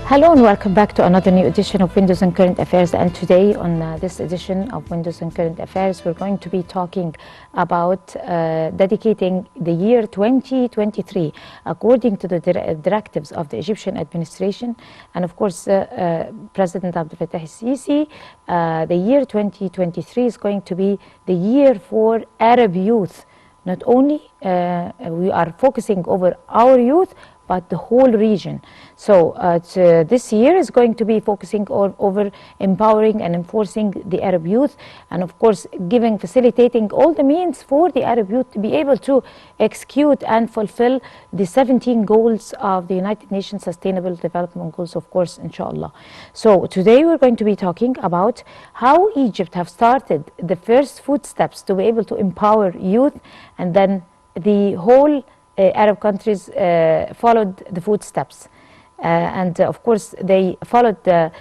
Hello and welcome back to another new edition of Windows and Current Affairs. And today on this edition of Windows and Current Affairs, we're going to be talking about dedicating the year 2023 according to the directives of the Egyptian administration. And of course, President Abdel Fattah el-Sisi, the year 2023 is going to be the year for Arab youth. Not only we are focusing over our youth, but the whole region. So this year is going to be focusing over empowering and enforcing the Arab youth, and of course facilitating all the means for the Arab youth to be able to execute and fulfill the 17 goals of the United Nations Sustainable Development Goals, of course, inshallah. So today we're going to be talking about how Egypt have started the first footsteps to be able to empower youth, and then the whole Arab countries followed the footsteps, and of course they followed the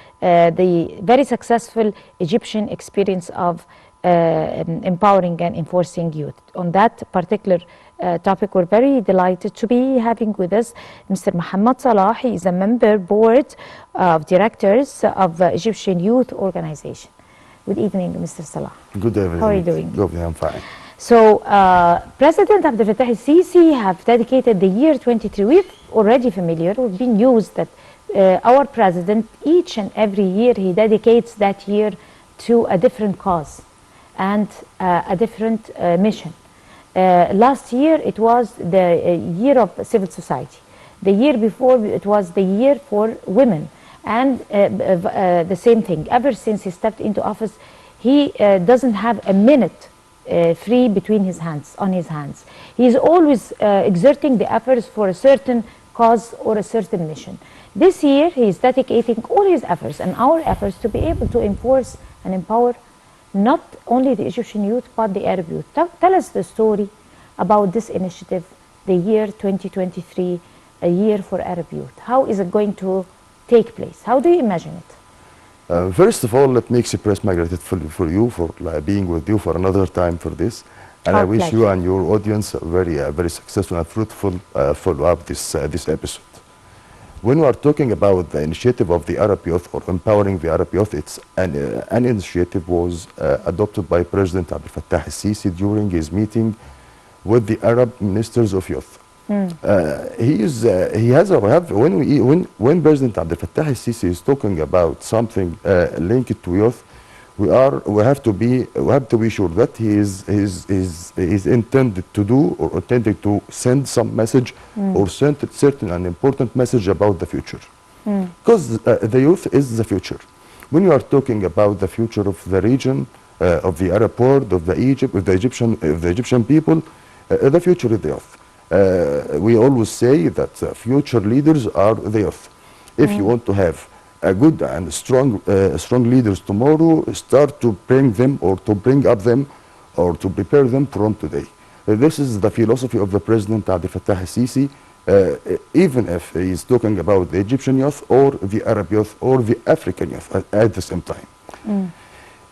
very successful Egyptian experience of empowering and enforcing youth. On that particular topic, we're very delighted to be having with us Mr. Mohamed Salah. He is a member board of directors of Egyptian Youth Organization. Good evening, Mr. Salah. Good evening. How are you doing? Good evening, I'm fine. So, President Abdel Fattah el-Sisi have dedicated the year 23. We're already familiar, we've been used that our president, each and every year, he dedicates that year to a different cause and a different mission. Last year, it was the year of civil society. The year before, it was the year for women. And the same thing, ever since he stepped into office, he doesn't have a minute free between his hands, on his hands. He is always exerting the efforts for a certain cause or a certain mission. This year, he is dedicating all his efforts and our efforts to be able to enforce and empower not only the Egyptian youth, but the Arab youth. Tell us the story about this initiative, the year 2023, a year for Arab youth. How is it going to take place? How do you imagine it? First of all, let me express my gratitude for you, for being with you for another time for this. And I wish you and your audience a very successful and fruitful follow-up this episode. When we are talking about the initiative of the Arab youth or empowering the Arab youth, it's an initiative was adopted by President Abdel Fattah el-Sisi during his meeting with the Arab ministers of youth. When President Abdel Fattah el-Sisi is talking about something linked to youth, we have to be sure that he is intended to do or intended to send some message or send certain and important message about the future, because the youth is the future. When you are talking about the future of the region, of the Arab world, of the Egyptian people, the future is the youth. We always say that future leaders are the youth. If you want to have a good and strong leaders tomorrow, start to bring them or to bring up them or to prepare them from today. This is the philosophy of the President Abdel Fattah el-Sisi, even if he is talking about the Egyptian youth or the Arab youth or the African youth at the same time.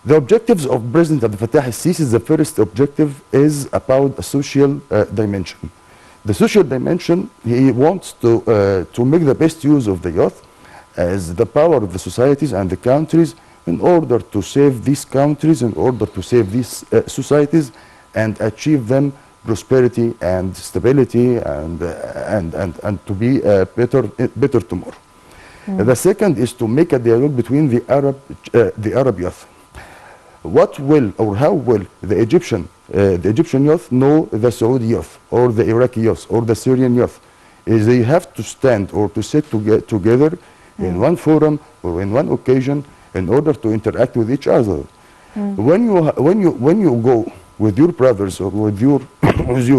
The objectives of President Abdel Fattah el-Sisi, the first objective is about a social dimension. The social dimension, he wants to make the best use of the youth as the power of the societies and the countries in order to save these countries, in order to save these societies and achieve them prosperity and stability and to be better tomorrow. The second is to make a dialogue between the Arab youth. What will or how will the Egyptian youth know the Saudi youth or the Iraqi youth or the Syrian youth? Is they have to stand or to sit together in one forum or in one occasion in order to interact with each other. When you go with your brothers or with your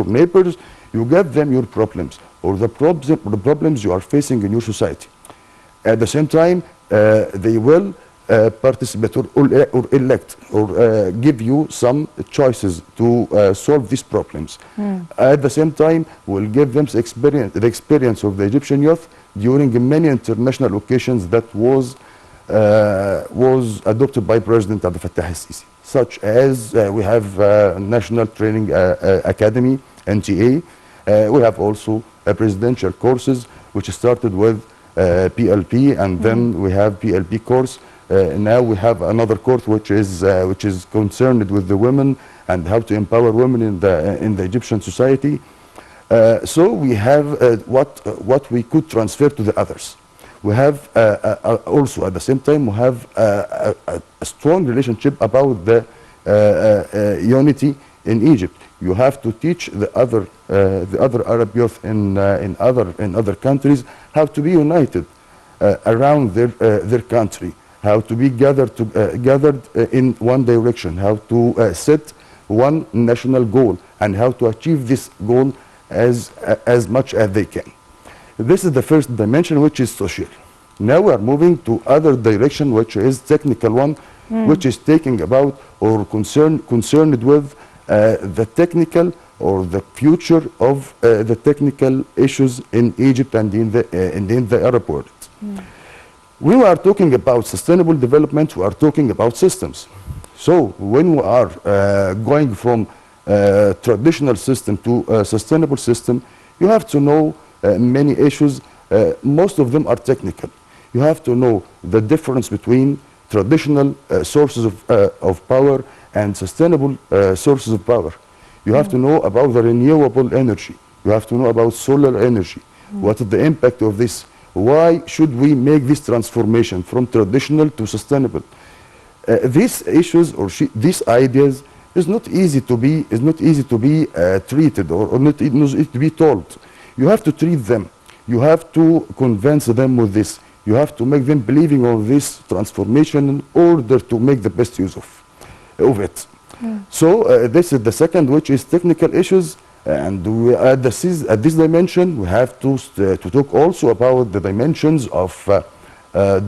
neighbors, you give them your problems or the problems you are facing in your society. At the same time, they will participate or elect or give you some choices to solve these problems. At the same time, we'll give them the experience of the Egyptian youth during many international occasions that was adopted by President Abdel Fattah el-Sisi, such as we have National Training Academy, NTA. We have also presidential courses which started with PLP, and then we have PLP course. Now we have another course which is concerned with the women and how to empower women in the Egyptian society. So we have what we could transfer to the others. We have also at the same time we have a strong relationship about the unity in Egypt. You have to teach the other Arab youth in other countries how to be united around their country, how to be gathered in one direction, how to set one national goal, and how to achieve this goal as much as they can. This is the first dimension, which is social. Now we are moving to other direction, which is technical one, which is taking about or concerned with the technical or the future of the technical issues in Egypt and in the Arab world. When we are talking about sustainable development, we are talking about systems. So when we are going from traditional system to a sustainable system, you have to know many issues. Most of them are technical. You have to know the difference between traditional sources of power and sustainable sources of power. You have to know about the renewable energy. You have to know about solar energy. What is the impact of this? Why should we make this transformation from traditional to sustainable? These issues or these ideas is not easy to be treated or not easy to be told. You have to treat them. You have to convince them with this. You have to make them believing on this transformation in order to make the best use of it. So this is the second, which is technical issues. And at this dimension, we have to talk also about the dimensions of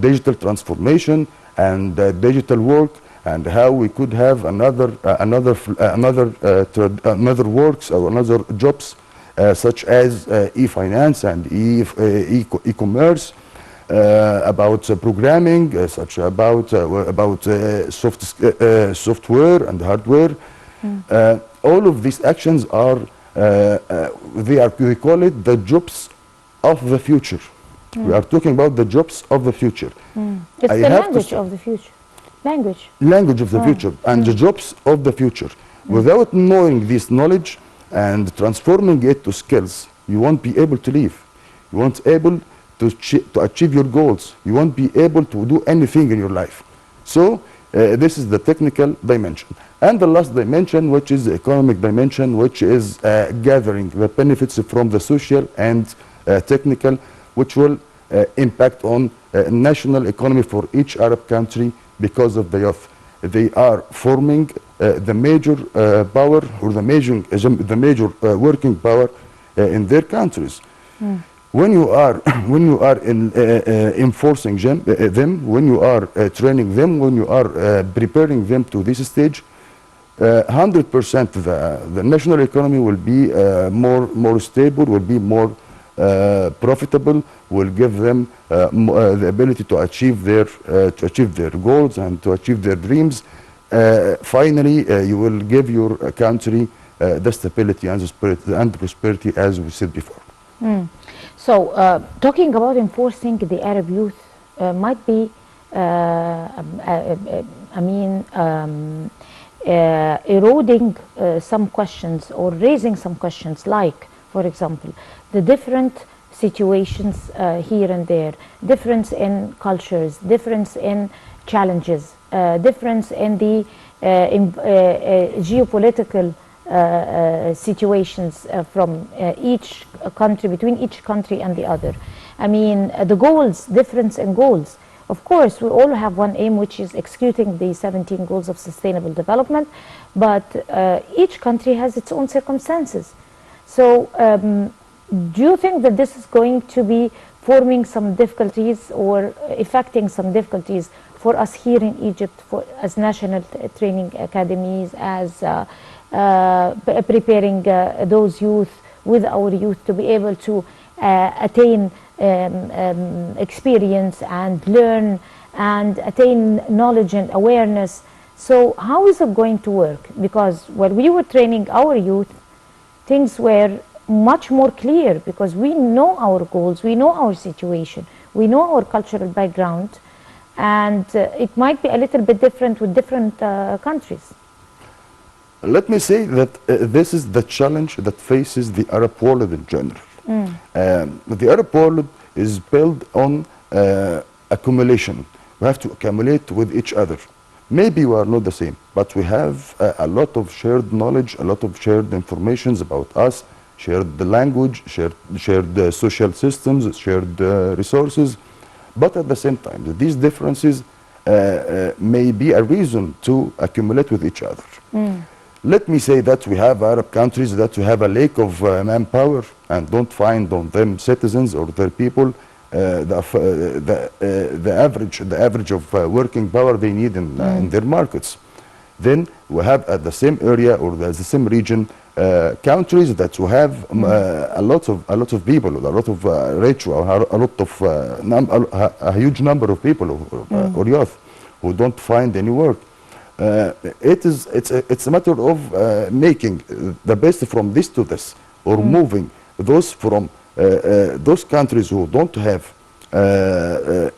digital transformation and digital work, and how we could have another works or another jobs such as e-finance and e-commerce, about programming, such about software and hardware. All of these actions are we call it the jobs of the future. We are talking about the jobs of the future. It's the language of the future. Language of the future and the jobs of the future. Without knowing this knowledge and transforming it to skills, you won't be able to live. You won't be able to achieve your goals. You won't be able to do anything in your life. So this is the technical dimension. And the last dimension, which is the economic dimension, which is gathering the benefits from the social and technical, which will impact on national economy for each Arab country because of the youth. They are forming the major power or the major working power in their countries. When you are enforcing them, when you are training them, when you are preparing them to this stage, 100% the national economy will be more stable, will be more profitable, will give them the ability to achieve their goals and to achieve their dreams. Finally, you will give your country the stability and prosperity, as we said before. So, talking about enforcing the Arab youth might be, eroding some questions or raising some questions, like, for example, the different situations here and there, difference in cultures, difference in challenges, difference in the geopolitical situations from each country, between each country and the other. I mean, the goals, difference in goals. Of course, we all have one aim, which is executing the 17 goals of sustainable development, but each country has its own circumstances. So do you think that this is going to be forming some difficulties or affecting some difficulties for us here in Egypt, as national training academies, as preparing those youth, with our youth, to be able to attain experience and learn and attain knowledge and awareness? So how is it going to work? Because when we were training our youth, things were much more clear, because we know our goals, we know our situation, We know our cultural background, and it might be a little bit different with different countries. Let me say that this is the challenge that faces the Arab world in general. The Arab world is built on accumulation. We have to accumulate with each other. Maybe we are not the same, but we have a lot of shared knowledge, a lot of shared informations about us, shared the language, shared social systems, shared resources. But at the same time, these differences may be a reason to accumulate with each other. Let me say that we have Arab countries that we have a lack of manpower and don't find on them citizens or their people the average of working power they need in their markets. Then we have at the same area or the same region countries that will have a lot of people, a lot of rich, or a lot of a huge number of people or youth who don't find any work. It's a matter of making the best from this to this, or moving those from those countries who don't have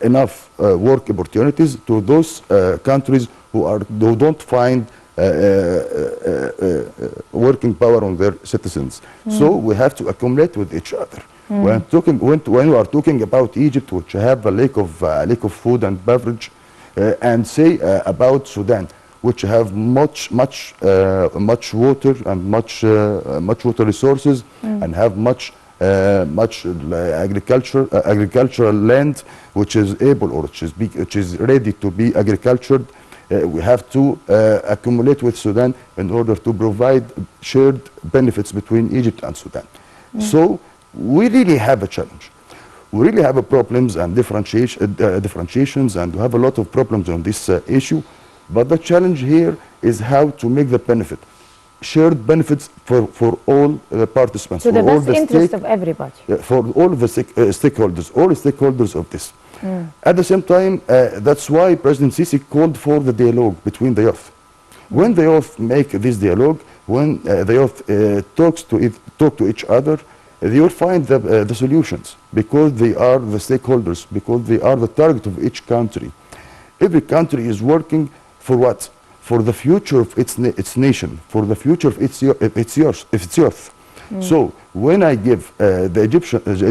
enough work opportunities to those countries who don't find working power on their citizens. So we have to accumulate with each other. When we are talking about Egypt, which have a lack of food and beverage, and say about Sudan, which have much water and much water resources, and have much agricultural land, which is able or which is ready to be agricultured. We have to accumulate with Sudan in order to provide shared benefits between Egypt and Sudan. So we really have a challenge. We really have problems and differentiations, and we have a lot of problems on this issue. But the challenge here is how to make the benefit, shared benefits for all the participants. To the best interest of everybody. For all of the stakeholders of this. At the same time, that's why President Sisi called for the dialogue between the youth. When the youth make this dialogue, when the youth talk to each other, they will find the solutions, because they are the stakeholders, because they are the target of each country. Every country is working for what? For the future of its nation, for the future of its youth. So when I give the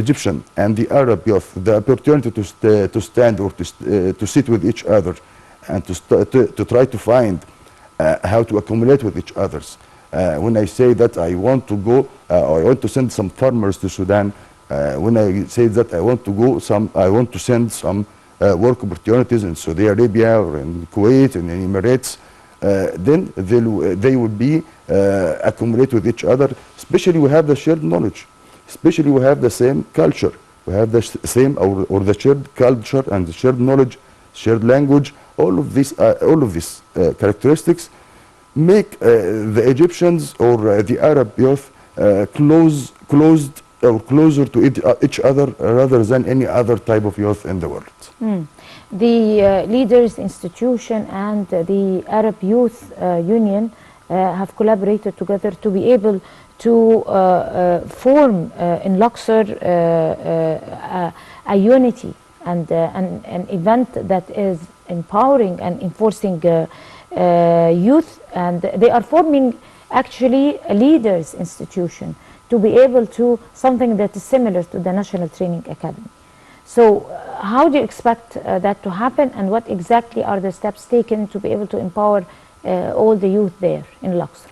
Egyptian and the Arab youth the opportunity to stand or to sit with each other and to try to find how to accumulate with each others. When I say that I want to go, or I want to send some farmers to Sudan, when I say that I want to send some work opportunities in Saudi Arabia or in Kuwait and in Emirates, then they will be accumulate with each other. Especially we have the shared knowledge, especially we have the same culture, we have the same or the shared culture and the shared knowledge, shared language. All of these characteristics make the Egyptians or the Arab youth closer to each other rather than any other type of youth in the world. The Leaders Institution and the Arab Youth Union have collaborated together to be able to form in Luxor a unity and an event that is empowering and enforcing youth, and they are forming actually a Leaders Institution to be able to something that is similar to the National Training Academy. So how do you expect that to happen, and what exactly are the steps taken to be able to empower all the youth there in Luxor?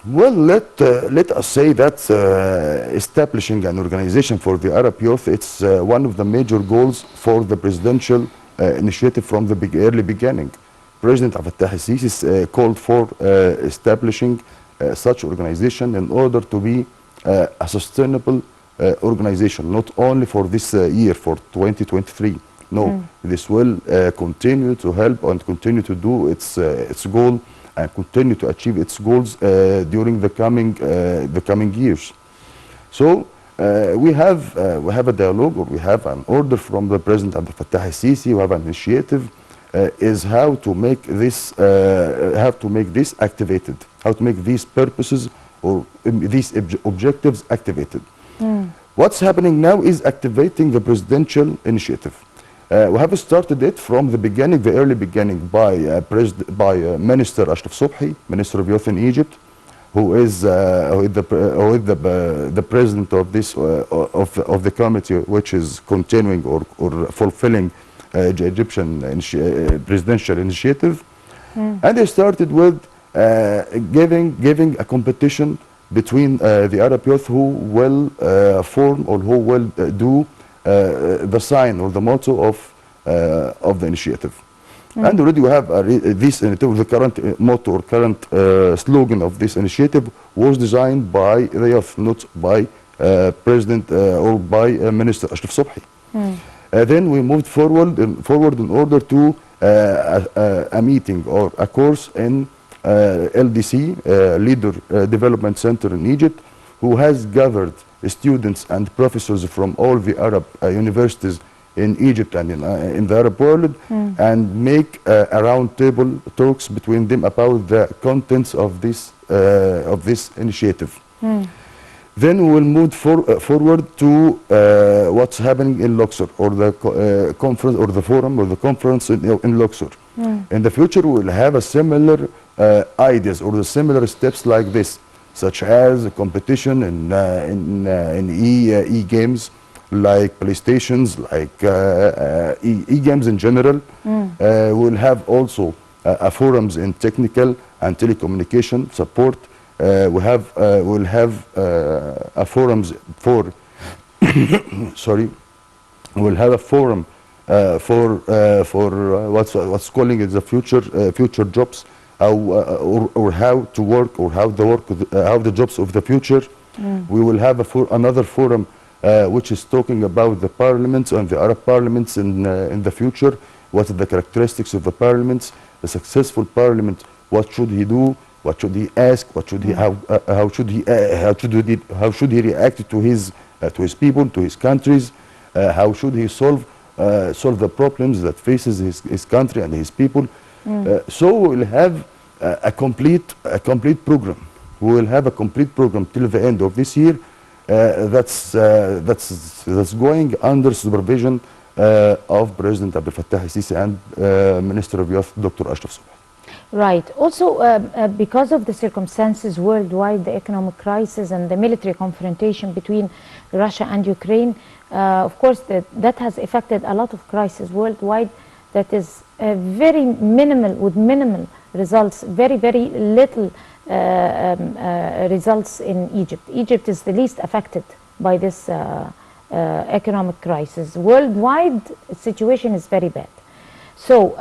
Well, let us say that establishing an organization for the Arab youth, it's one of the major goals for the presidential initiative from the early beginning. President Fattah al-Sisi called for establishing such organization in order to be a sustainable organization, not only for this year, for 2023. No, this will continue to help and continue to do its goal and continue to achieve its goals during the coming years. So we have a dialogue, or we have an order from the President Fattah al-Sisi. We have an initiative is how to make this activated, how to make these purposes or these objectives activated. What's happening now is activating the presidential initiative. We have started it from the beginning, the early beginning, by Minister Ashraf Subhi, Minister of Youth in Egypt, who is the president of this of the committee, which is continuing or fulfilling the Egyptian presidential initiative. And they started with giving a competition between the Arab youth who will form or who will do the sign or the motto of the initiative. And already we have this initiative, the current motto or current slogan of this initiative was designed by the youth, not by President or by Minister Ashraf Subhi. Then we moved forward in order to a meeting or a course in LDC, Leader Development Center in Egypt, who has gathered students and professors from all the Arab universities in Egypt and in the Arab world, and make a round table talks between them about the contents of this initiative. Then we will move forward to what's happening in Luxor, or the conference, or the forum, or the conference in Luxor. In the future, we will have a similar ideas or the similar steps like this, such as a competition in e-games, like PlayStations, like e-games in general. We'll have also forums in technical and telecommunication support. We'll have forums for sorry, we'll have a forum for what's calling it the future jobs, or how to work, or how the jobs of the future. We will have another forum which is talking about the parliaments and the Arab parliaments in the future. What are the characteristics of the parliaments? A successful parliament, what should he do? What should he ask? What should he how should he react to his people, to his countries? How should he solve the problems that faces his country and his people? So we'll have a complete program. We will have a complete program till the end of this year. That's going under supervision of President Abdel Fattah al-Sisi and Minister of Youth, Dr. Ashraf Subhi. Right. Also, because of the circumstances worldwide, the economic crisis and the military confrontation between Russia and Ukraine, of course, that has affected a lot of crises worldwide. That is very minimal, with minimal results, very little results in Egypt. Egypt is the least affected by this economic crisis. Worldwide, situation is very bad. So,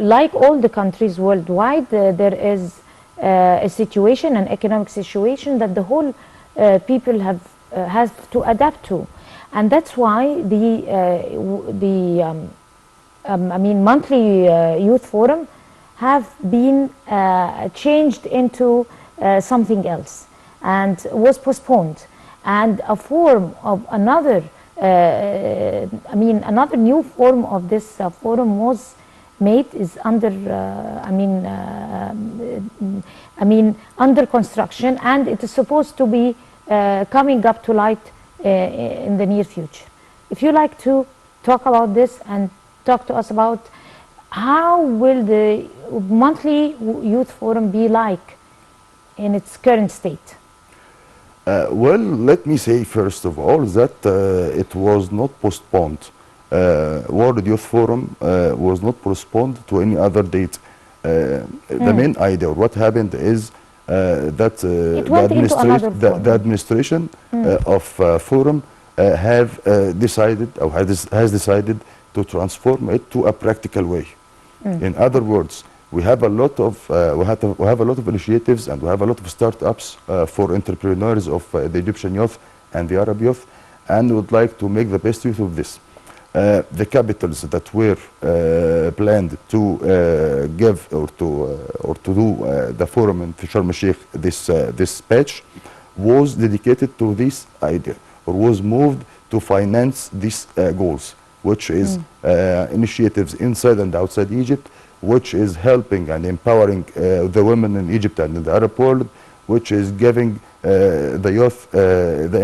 like all the countries worldwide, there is a situation, an economic situation that the whole people has to adapt to, and that's why the monthly youth forum have been changed into something else, and was postponed, and a form of another. Another new form of this forum was made, is under under construction, and it is supposed to be coming up to light in the near future. If you like to talk about this and talk to us about how will the monthly youth forum be like in its current state? Well, let me say first of all that it was not postponed. World Youth Forum was not postponed to any other date. The main idea, or what happened, is that the administration of Forum have decided, or has decided, to transform it to a practical way. In other words, we have a lot of initiatives, and we have a lot of startups for entrepreneurs of the Egyptian youth and the Arab youth, and we would like to make the best use of this. The capitals that were planned to give or to do the forum in Sharm el-Sheikh this patch was dedicated to this idea, or was moved to finance these goals, which is initiatives inside and outside Egypt, which is helping and empowering the women in Egypt and in the Arab world, which is giving the youth, the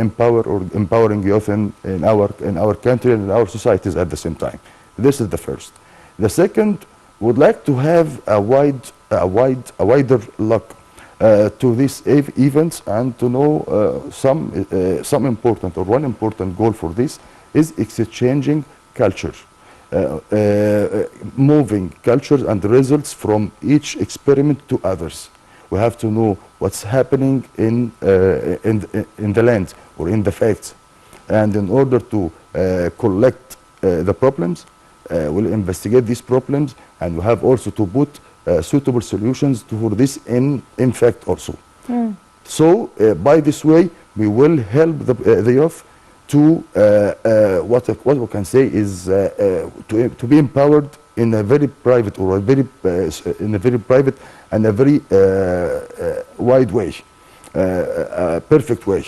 empowering youth in our country and in our societies at the same time. This is the first. The second, would like to have a wider look to these events, and to know some important, or one important goal for this is exchanging culture, moving cultures and results from each experiment to others. We have to know what's happening in the land or in the facts, and in order to collect the problems, we'll investigate these problems, and we have also to put suitable solutions for this in fact also. So by this way, we will help the youth to what we can say is to be empowered in a very private, or in a very private and a very wide way, perfect way.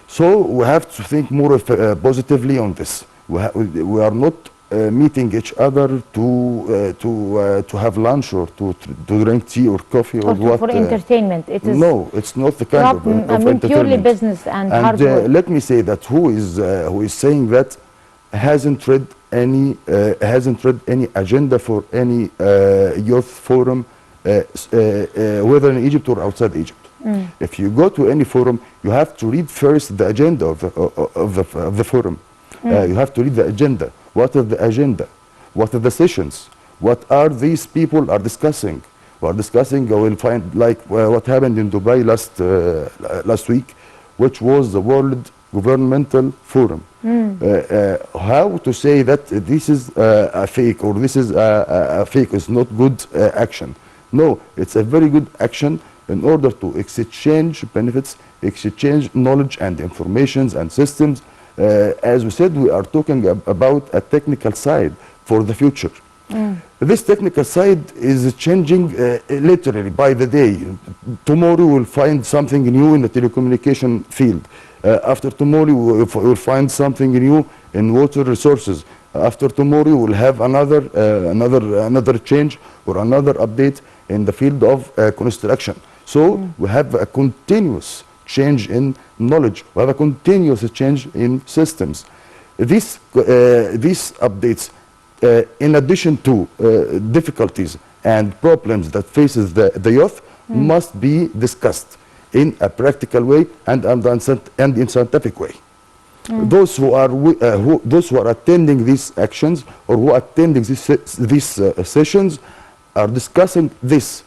So we have to think more positively on this. We are not meeting each other to have lunch, or to drink tea or coffee, or what? For entertainment. It is no, it's not the kind of entertainment. Purely business and hard work. Let me say that who is saying that hasn't read any agenda for any youth forum, whether in Egypt or outside Egypt. If you go to any forum, you have to read first the agenda of the forum. You have to read the agenda. What is the agenda? What are the sessions? What are these people are discussing? We are discussing, you will find like what happened in Dubai last week, which was the World Governmental Forum. How to say that this is a fake, or this is a fake is not good action? No, it's a very good action in order to exchange benefits, exchange knowledge and informations and systems. As we said, we are talking about a technical side for the future. This technical side is changing literally by the day. Tomorrow we'll find something new in the telecommunication field. After tomorrow we'll find something new in water resources. After tomorrow we'll have another change or another update in the field of construction. So we have a continuous change in knowledge. We have a continuous change in systems. These updates, in addition to difficulties and problems that faces the youth, must be discussed in a practical way and in scientific way. Those who are attending these actions, or who are attending these sessions, are discussing this.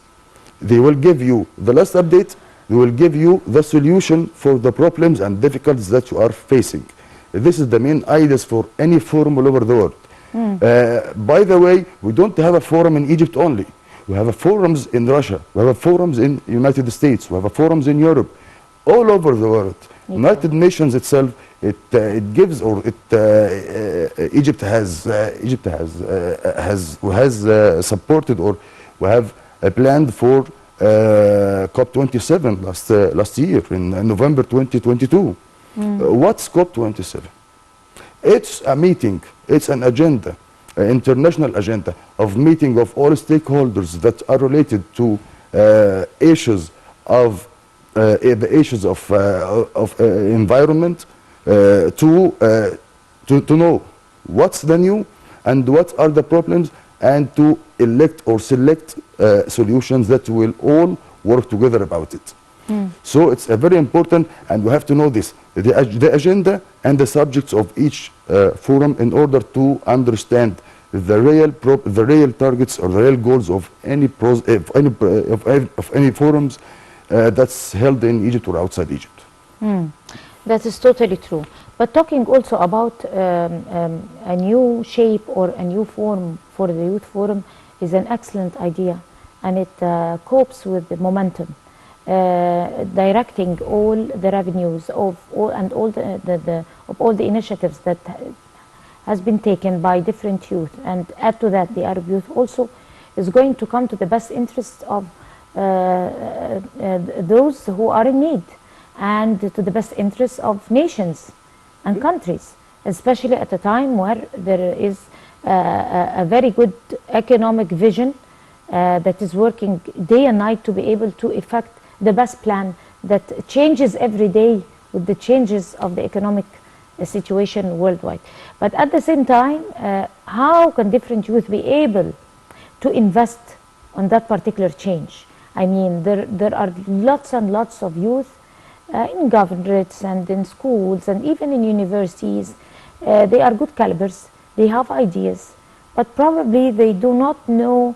They will give you the last update. They will give you the solution for the problems and difficulties that you are facing. This is the main ideas for any forum all over the world. By the way, we don't have a forum in Egypt only. We have forums in Russia. We have forums in United States. We have forums in Europe, all over the world. Okay. United Nations itself, it gives, or Egypt has supported, or we have planned for COP27 last year in November 2022. What's COP27? It's a meeting, it's an agenda, an international agenda of meeting of all stakeholders that are related to issues of environment, to know what's the new and what are the problems, and to elect or select solutions that will all work together about it. So it's a very important, and we have to know this, the agenda and the subjects of each forum, in order to understand the real targets or the real goals of any forums that's held in Egypt or outside Egypt. That is totally true. But talking also about a new shape or a new form for the Youth Forum is an excellent idea, and it copes with the momentum, directing all the revenues of all the initiatives that has been taken by different youth, and add to that the Arab youth also is going to come to the best interests of those who are in need, and to the best interests of nations and countries, especially at a time where there is a very good economic vision that is working day and night to be able to effect the best plan that changes every day with the changes of the economic situation worldwide. But at the same time, how can different youth be able to invest on that particular change? I mean, there are lots and lots of youth in governorates and in schools and even in universities. They are good calibers, they have ideas, but probably they do not know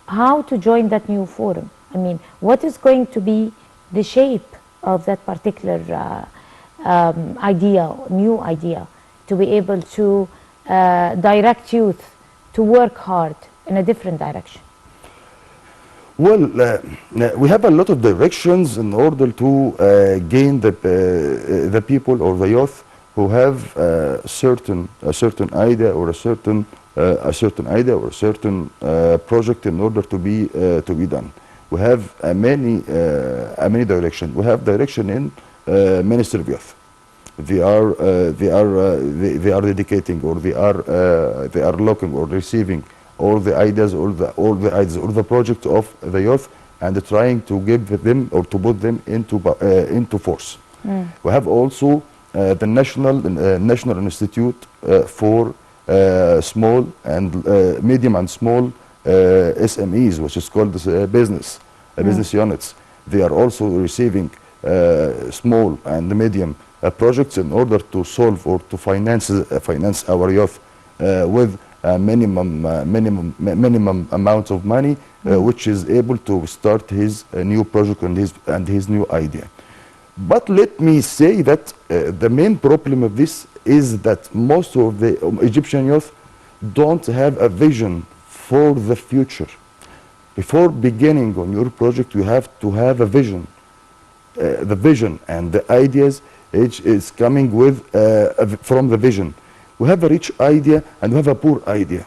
how to join that new forum. I mean, what is going to be the shape of that particular idea, new idea, to be able to direct youth to work hard in a different direction? Well, we have a lot of directions in order to gain the people or the youth who have a certain idea or a certain idea or a certain project in order to be done. We have many directions. We have direction in Ministry of Youth. They are dedicating, or they are looking or receiving all the ideas, all the projects of the youth, and trying to give them or to put them into force. We have also the National Institute for small and medium and small SMEs, which is called business units. They are also receiving small and medium projects in order to solve or to finance our youth with minimum amount of money, which is able to start his new project and his new idea. But let me say that the main problem of this is that most of the Egyptian youth don't have a vision for the future. Before beginning on your project, you have to have a vision. The vision and the ideas is coming with from the vision. We have a rich idea and we have a poor idea.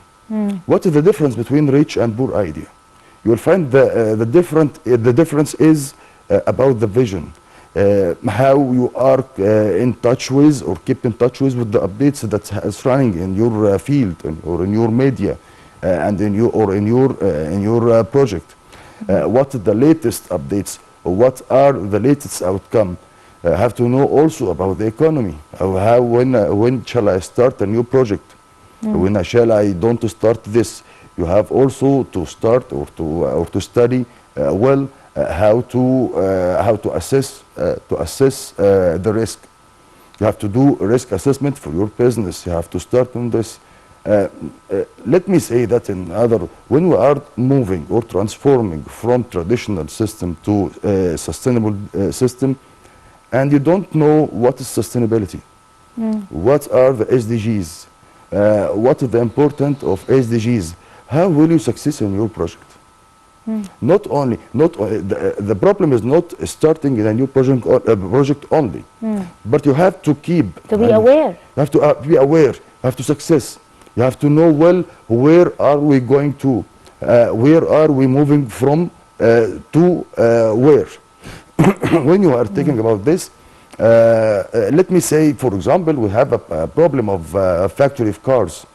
What is the difference between rich and poor idea? You will find the difference is about the vision. How you are in touch with or keep in touch with the updates that is running in your field or in your media and in your project. What are the latest updates? What are the latest outcome? Have to know also about the economy. When shall I start a new project? When shall I don't start this? You have also to start or to study well how to assess the risk. You have to do a risk assessment for your business. You have to start on this. Let me say that when we are moving or transforming from traditional system to a sustainable system, and you don't know what is sustainability, what are the SDGs, what is the importance of SDGs, how will you succeed in your project? Not only the problem is not starting in a new project only, but you have to keep to be aware. You have to be aware. You have to success. You have to know well where are we going to, where are we moving from to where. When you are thinking about this, let me say, for example, we have a problem of a factory of cars.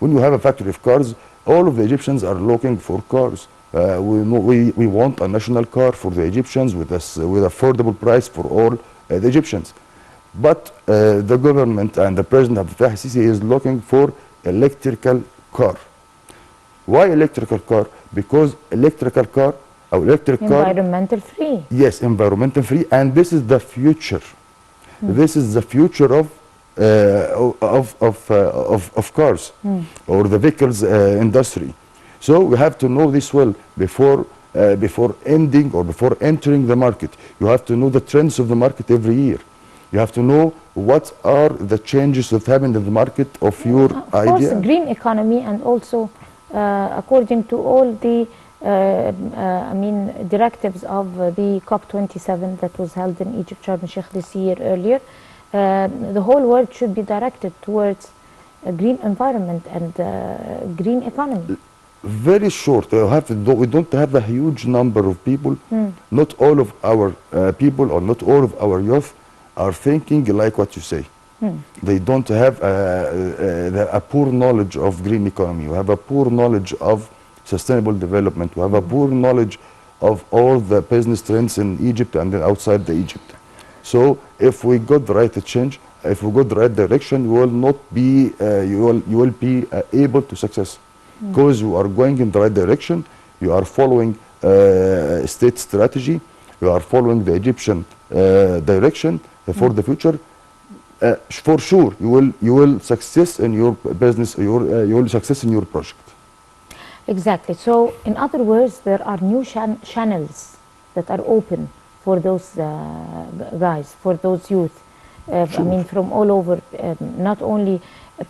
When you have a factory of cars, all of the Egyptians are looking for cars. We want a national car for the Egyptians with affordable price for all the Egyptians. But the government and the president Abdel Fattah al-Sisi is looking for electrical car. Why electrical car? Because electrical car environmental free. Yes, environmental free, and this is the future. This is the future of cars or the vehicles industry. So we have to know this well before ending or before entering the market. You have to know the trends of the market every year. You have to know what are the changes that happen in the market of your idea. Of course, green economy, and also according to all the directives of the COP27 that was held in Egypt, Sharm el-Sheikh this year earlier, the whole world should be directed towards a green environment and green economy. Very short. We don't have a huge number of people. Not all of our people or not all of our youth are thinking like what you say. They don't have a poor knowledge of green economy. We have a poor knowledge of sustainable development. We have a poor knowledge of all the business trends in Egypt and then outside the Egypt. So if we got the right change, if we got the right direction, you will not be, you will be able to success, because you are going in the right direction. You are following state strategy. You are following the Egyptian direction for the future. For sure, you will success in your business. You will success in your project. Exactly. So, in other words, there are new channels that are open for those guys, for those youth. I mean, from all over, not only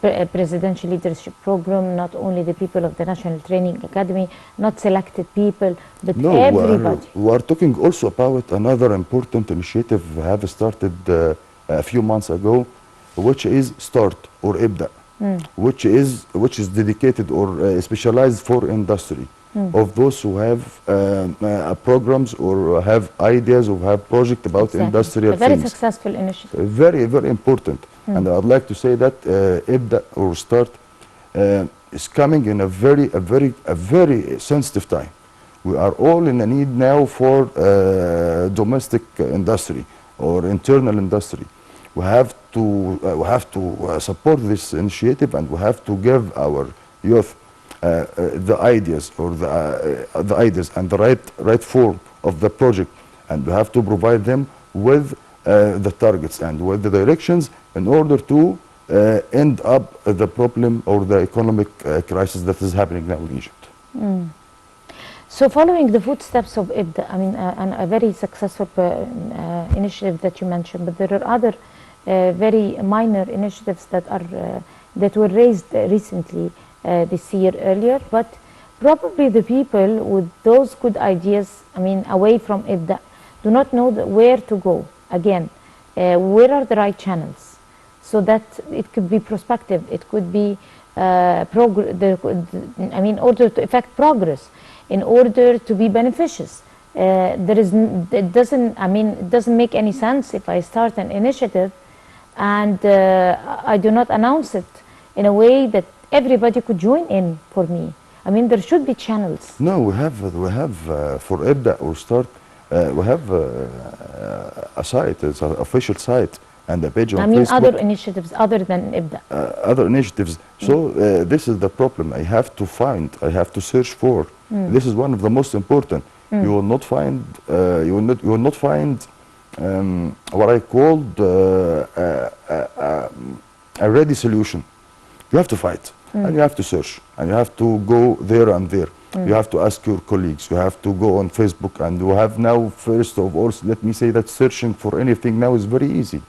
a presidential leadership program, not only the people of the National Training Academy, not selected people, but No, everybody. we are talking also about another important initiative we have started a few months ago, which is START or IBDA, which is dedicated or specialized for industry, of those who have programs or have ideas or have project about Exactly. industrial A very things. successful initiative. Very, very important. And I'd like to say that IBDA or START is coming in a very sensitive time. We are all in a need now for domestic industry or internal industry. We have to support this initiative, and we have to give our youth the ideas or the ideas and the right form of the project, and we have to provide them with the targets and with the directions in order to end up the problem or the economic crisis that is happening now in Egypt. So, following the footsteps of IBDA, I mean, and a very successful initiative that you mentioned, but there are other very minor initiatives that are that were raised recently this year earlier, but probably the people with those good ideas, I mean, away from IBDA, do not know where to go. Again, where are the right channels? So that it could be prospective, it could be I mean, in order to effect progress, in order to be beneficious. It doesn't make any sense if I start an initiative and I do not announce it in a way that everybody could join in for me. I mean, there should be channels. No, we have for IBDA or START, we have a site, it's an official site and a page on Facebook. I mean, other initiatives other than IBDA. Other initiatives. So this is the problem. I have to search for. This is one of the most important. You will not find. You will not find what I called a ready solution. You have to fight, and you have to search, and you have to go there and there. You have to ask your colleagues. You have to go on Facebook, and you have now, first of all, let me say that searching for anything now is very easy.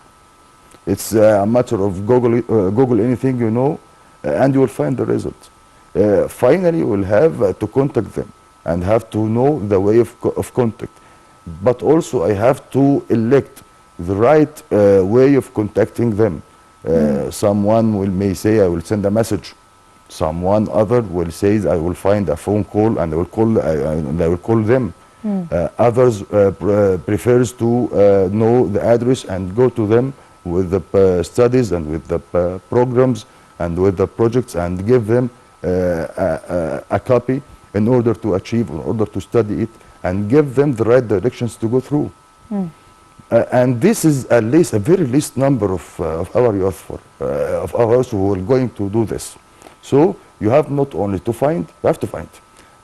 It's a matter of Google anything you know, and you will find the result. Finally, you will have to contact them and have to know the way of contact. But also, I have to elect the right way of contacting them. Someone may say, I will send a message. Someone other will say, I will find a phone call and I will call them. Others prefers to know the address and go to them with the studies and with the programs and with the projects and give them a copy in order to achieve, in order to study it, and give them the right directions to go through. And this is at least a very least number of our youth, of ours who are going to do this. So you have not only to find, you have to find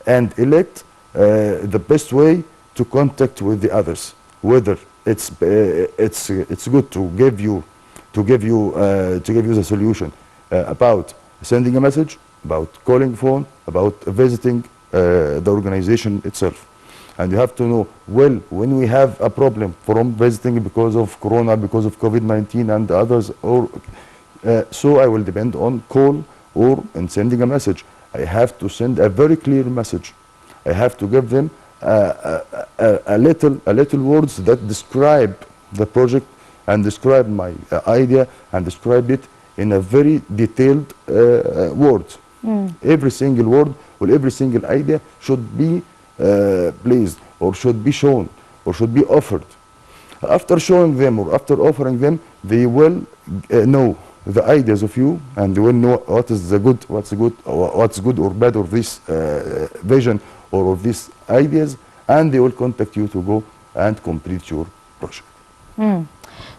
and elect the best way to contact with the others. Whether it's good to give you the solution about sending a message, about calling phone, about visiting the organization itself. And you have to know, well, when we have a problem from visiting because of Corona, because of COVID-19 and others, or so I will depend on call or in sending a message. I have to send a very clear message. I have to give them a little words that describe the project and describe my idea and describe it in a very detailed words. Every single word or every single idea should be placed or should be shown or should be offered. After showing them or after offering them, they will know the ideas of you, and they will know what is the good, what's good or bad of this vision or of these ideas, and they will contact you to go and complete your project.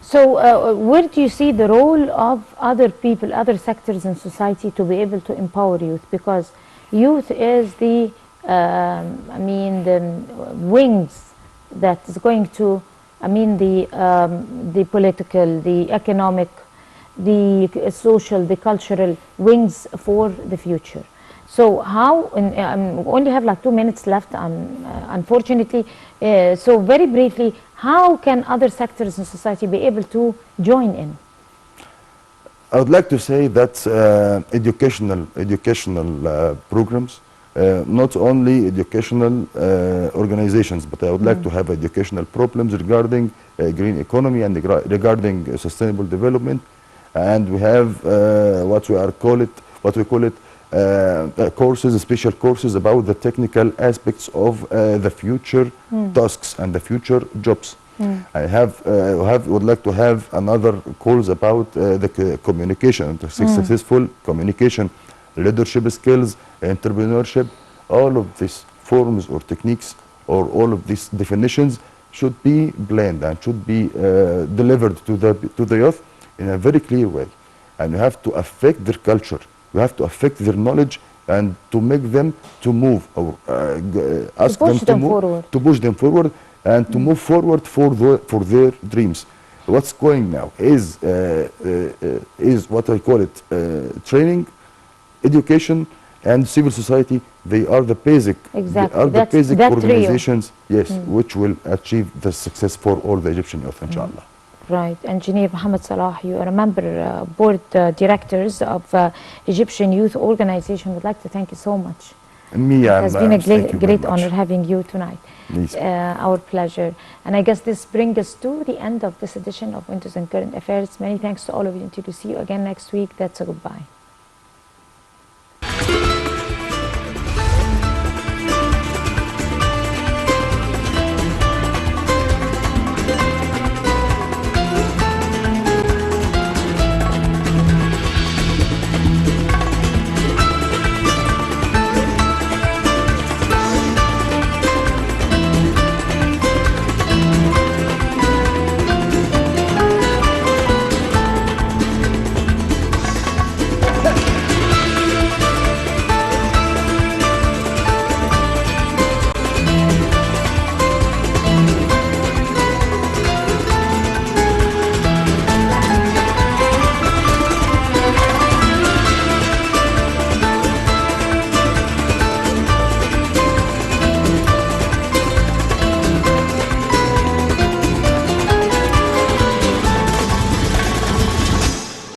So where do you see the role of other people, other sectors in society to be able to empower youth? Because youth is the, the wings that is going to, the political, the economic, the social, the cultural wings for the future. So how, we only have like 2 minutes left, unfortunately, so very briefly, how can other sectors in society be able to join in? I would like to say that educational programs, not only educational organizations, but I would like to have educational programs regarding green economy and regarding sustainable development, and we have what we call it courses, special courses about the technical aspects of the future tasks and the future jobs. I would like to have another course about the communication, the successful communication, leadership skills, entrepreneurship. All of these forms or techniques or all of these definitions should be blended and should be delivered to the youth in a very clear way. And you have to affect their culture. You have to affect their knowledge and to make them to move, or ask them to move, forward. to push them forward and to move forward for their dreams. What's going now is what I call it training, education, and civil society. They are the basic, Exactly. they are the basic that organizations, yes, which will achieve the success for all the Egyptian youth, inshallah. Right. Engineer Mohamed Salah, you are a member, board directors of Egyptian Youth Organization. Would like to thank you so much. Me, It has been a thank you very great much. honor having you tonight. Please. Our pleasure. And I guess this brings us to the end of this edition of Windows and Current Affairs. Many thanks to all of you. Until we see you again next week, that's a goodbye.